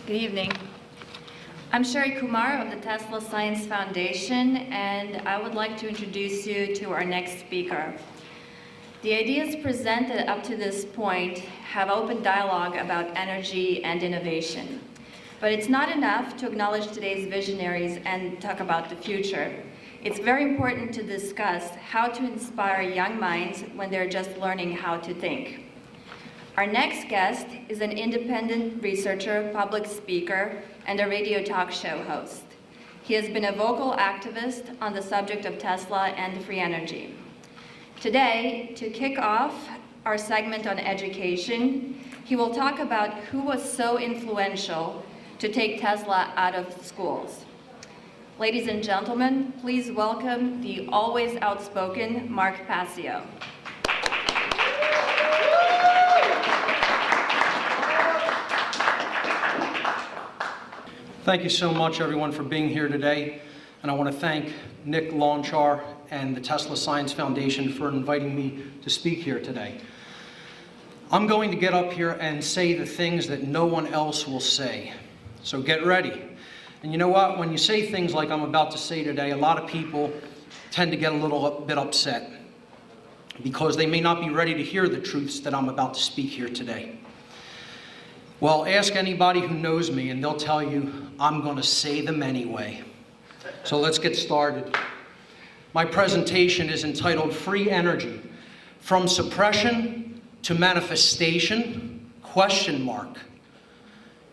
Good evening. I'm Sherry Kumar of the Tesla Science Foundation, and I would like to introduce you to our next speaker. The ideas presented up to this point have open dialogue about energy and innovation. But it's not enough to acknowledge today's visionaries and talk about the future. It's very important to discuss how to inspire young minds when they're just learning how to think. Our next guest is an independent researcher, public speaker, and a radio talk show host. He has been a vocal activist on the subject of Tesla and free energy. Today, to kick off our segment on education, he will talk about who was so influential to take Tesla out of schools. Ladies and gentlemen, please welcome the always outspoken Mark Passio. Thank you so much, everyone, for being here today. And I want to thank Nick Launchar and the Tesla Science Foundation for inviting me to speak here today. I'm going to get up here and say the things that no one else will say. So get ready. And you know what? When you say things like I'm about to say today, a lot of people tend to get a little bit upset because they may not be ready to hear the truths that I'm about to speak here today. Well, ask anybody who knows me and they'll tell you I'm going to say them anyway. So let's get started. My presentation is entitled Free Energy, From Suppression to Manifestation, ?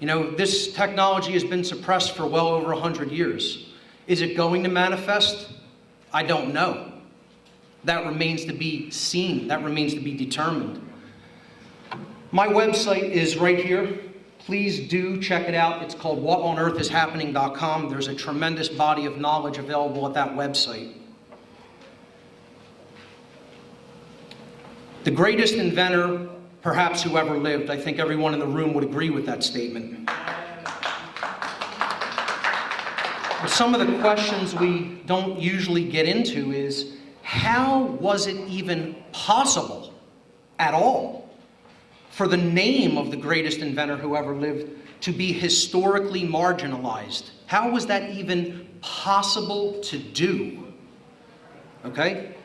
You know, this technology has been suppressed for well over 100 years. Is it going to manifest? I don't know. That remains to be seen. That remains to be determined. My website is right here. Please do check it out. It's called whatonearthishappening.com. There's a tremendous body of knowledge available at that website. The greatest inventor, perhaps who ever lived, I think everyone in the room would agree with that statement. But some of the questions we don't usually get into is, how was it even possible at all for the name of the greatest inventor who ever lived to be historically marginalized? How was that even possible to do? Okay?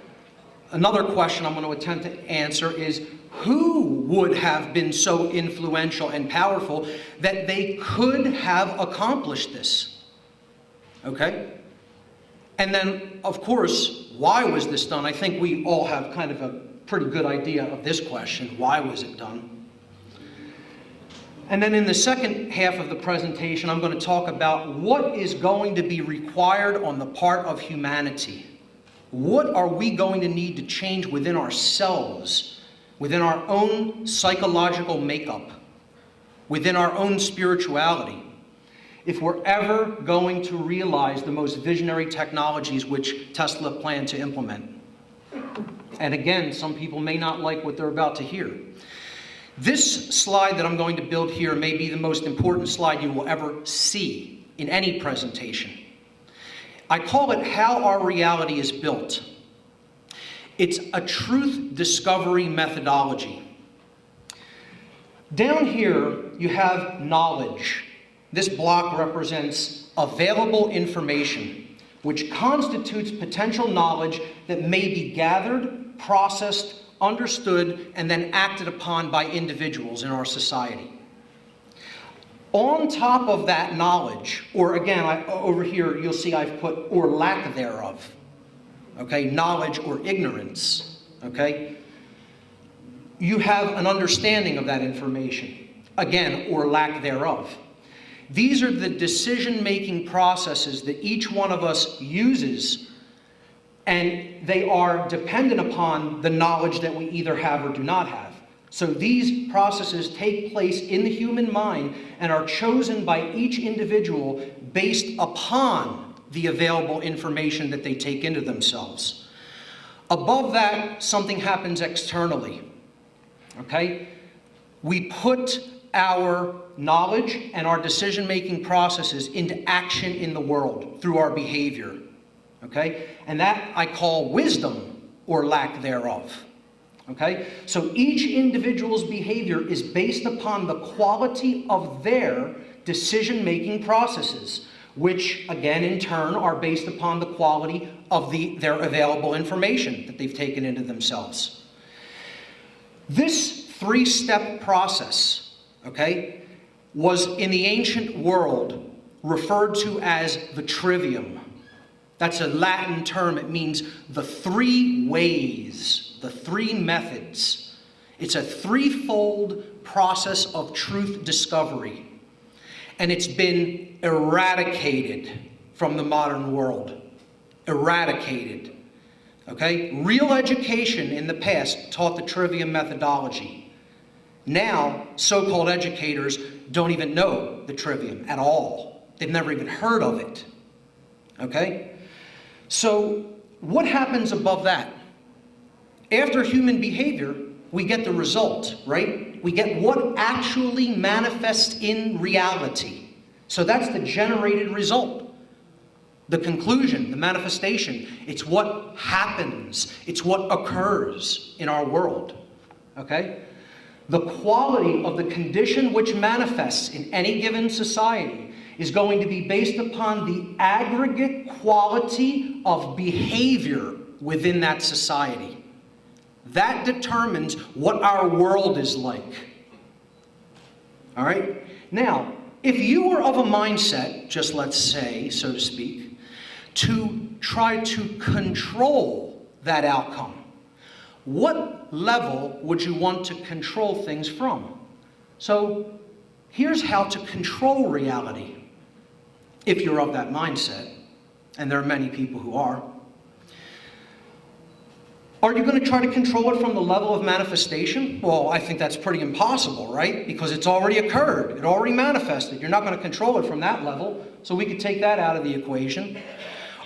Another question I'm going to attempt to answer is, who would have been so influential and powerful that they could have accomplished this? Okay? And then, of course, why was this done? I think we all have kind of a pretty good idea of this question. Why was it done? And then in the second half of the presentation, I'm going to talk about what is going to be required on the part of humanity. What are we going to need to change within ourselves, within our own psychological makeup, within our own spirituality, if we're ever going to realize the most visionary technologies which Tesla planned to implement? And again, some people may not like what they're about to hear. This slide that I'm going to build here may be the most important slide you will ever see in any presentation. I call it How Our Reality is Built. It's a truth discovery methodology. Down here, you have knowledge. This block represents available information, which constitutes potential knowledge that may be gathered, processed, understood, and then acted upon by individuals in our society. On top of that knowledge, or again, over here you'll see I've put or lack thereof, okay, knowledge or ignorance, okay, you have an understanding of that information, again, or lack thereof. These are the decision-making processes that each one of us uses, and they are dependent upon the knowledge that we either have or do not have. So these processes take place in the human mind and are chosen by each individual based upon the available information that they take into themselves. Above that, something happens externally, okay? We put our knowledge and our decision-making processes into action in the world through our behavior. Okay? And that I call wisdom or lack thereof. Okay? So each individual's behavior is based upon the quality of their decision-making processes, which, again, in turn, are based upon the quality of their available information that they've taken into themselves. This three-step process, okay, was in the ancient world referred to as the trivium. That's a Latin term. It means the three ways, the three methods. It's a threefold process of truth discovery. And it's been eradicated from the modern world. Eradicated. Okay? Real education in the past taught the trivium methodology. Now, so-called educators don't even know the trivium at all. They've never even heard of it. Okay? So, what happens above that? After human behavior, we get the result, right? We get what actually manifests in reality. So that's the generated result. The conclusion, the manifestation, it's what happens. It's what occurs in our world, okay? The quality of the condition which manifests in any given society is going to be based upon the aggregate quality of behavior within that society. That determines what our world is like. All right? Now, if you were of a mindset, just let's say, so to speak, to try to control that outcome, what level would you want to control things from? So, here's how to control reality, if you're of that mindset, and there are many people who are. Are you going to try to control it from the level of manifestation? Well, I think that's pretty impossible, right? Because it's already occurred. It already manifested. You're not going to control it from that level, so we could take that out of the equation.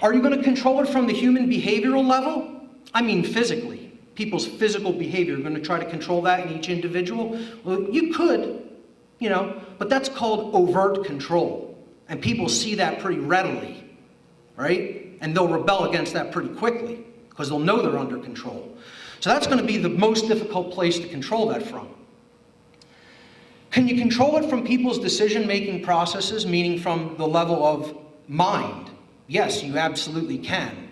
Are you going to control it from the human behavioral level? I mean physically. People's physical behavior. You're going to try to control that in each individual? Well, you could, but that's called overt control. And people see that pretty readily, right? And they'll rebel against that pretty quickly, because they'll know they're under control. So that's going to be the most difficult place to control that from. Can you control it from people's decision-making processes, meaning from the level of mind? Yes, you absolutely can.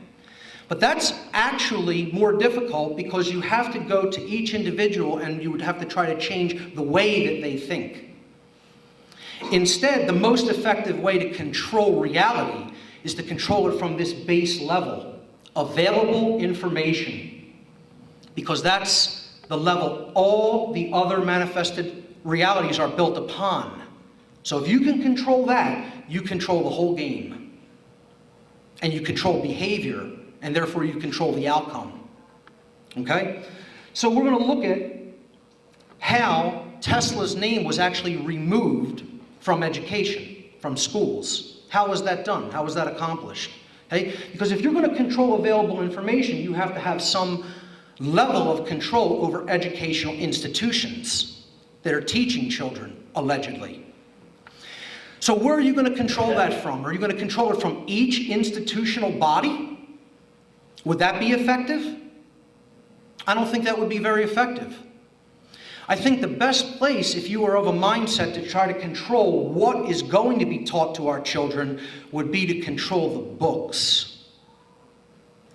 But that's actually more difficult because you have to go to each individual and you would have to try to change the way that they think. Instead, the most effective way to control reality is to control it from this base level. Available information, because that's the level all the other manifested realities are built upon. So if you can control that, you control the whole game. And you control behavior, and therefore you control the outcome. Okay? So we're going to look at how Tesla's name was actually removed from education, from schools. How was that done? How was that accomplished? Okay? Because if you're going to control available information, you have to have some level of control over educational institutions that are teaching children, allegedly. So where are you going to control that from? Are you going to control it from each institutional body? Would that be effective? I don't think that would be very effective. I think the best place, if you are of a mindset to try to control what is going to be taught to our children, would be to control the books.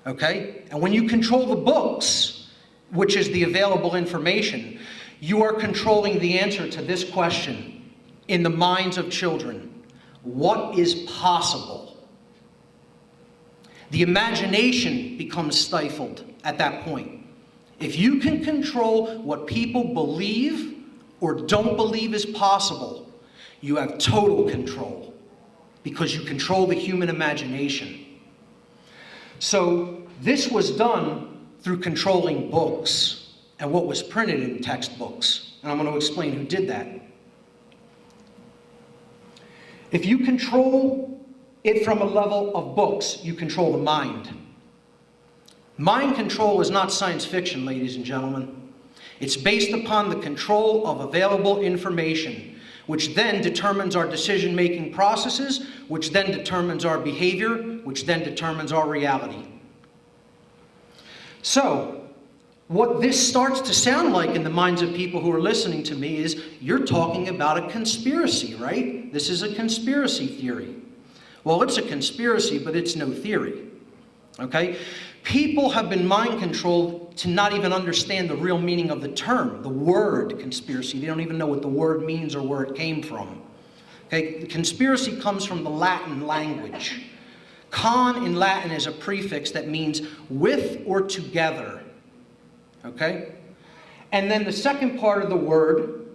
Okay? And when you control the books, which is the available information, you are controlling the answer to this question in the minds of children. What is possible? The imagination becomes stifled at that point. If you can control what people believe or don't believe is possible, you have total control because you control the human imagination. So this was done through controlling books and what was printed in textbooks. And I'm going to explain who did that. If you control it from a level of books, you control the mind. Mind control is not science fiction, ladies and gentlemen. It's based upon the control of available information, which then determines our decision-making processes, which then determines our behavior, which then determines our reality. So, what this starts to sound like in the minds of people who are listening to me is, you're talking about a conspiracy, right? This is a conspiracy theory. Well, it's a conspiracy, but it's no theory, okay? People have been mind controlled to not even understand the real meaning of the term, the word conspiracy. They don't even know what the word means or where it came from. Okay, the conspiracy comes from the Latin language. Con in Latin is a prefix that means with or together. Okay? And then the second part of the word,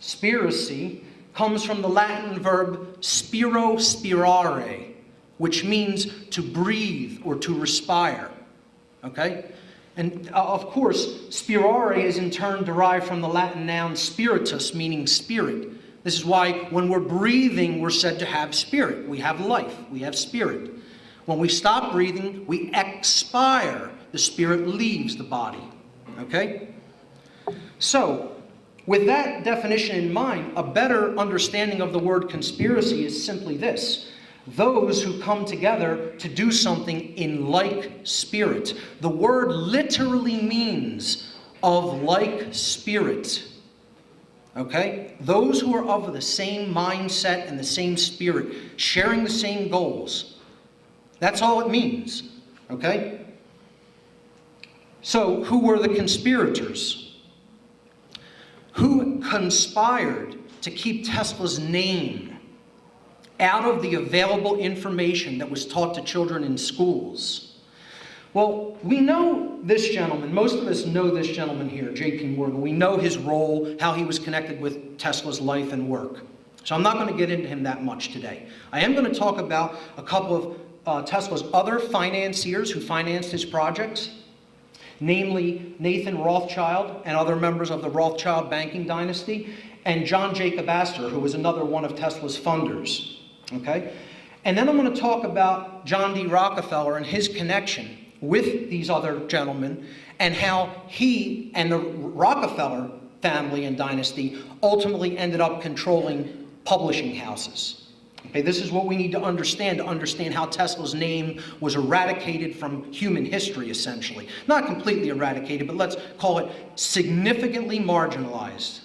spiracy, comes from the Latin verb spiro spirare, which means to breathe or to respire. Okay? And of course, spirare is in turn derived from the Latin noun spiritus, meaning spirit. This is why when we're breathing, we're said to have spirit. We have life. We have spirit. When we stop breathing, we expire. The spirit leaves the body. Okay? So, with that definition in mind, a better understanding of the word conspiracy is simply this: those who come together to do something in like spirit. The word literally means of like spirit. Okay? Those who are of the same mindset and the same spirit, sharing the same goals. That's all it means. Okay? So, who were the conspirators? Who conspired to keep Tesla's name out of the available information that was taught to children in schools? Well, we know this gentleman. Most of us know this gentleman here, J.P. Morgan. We know his role, how he was connected with Tesla's life and work. So I'm not going to get into him that much today. I am going to talk about a couple of Tesla's other financiers who financed his projects, namely Nathan Rothschild and other members of the Rothschild banking dynasty, and John Jacob Astor, who was another one of Tesla's funders. Okay? And then I'm going to talk about John D. Rockefeller and his connection with these other gentlemen, and how he and the Rockefeller family and dynasty ultimately ended up controlling publishing houses. Okay, this is what we need to understand how Tesla's name was eradicated from human history, essentially. Not completely eradicated, but let's call it significantly marginalized.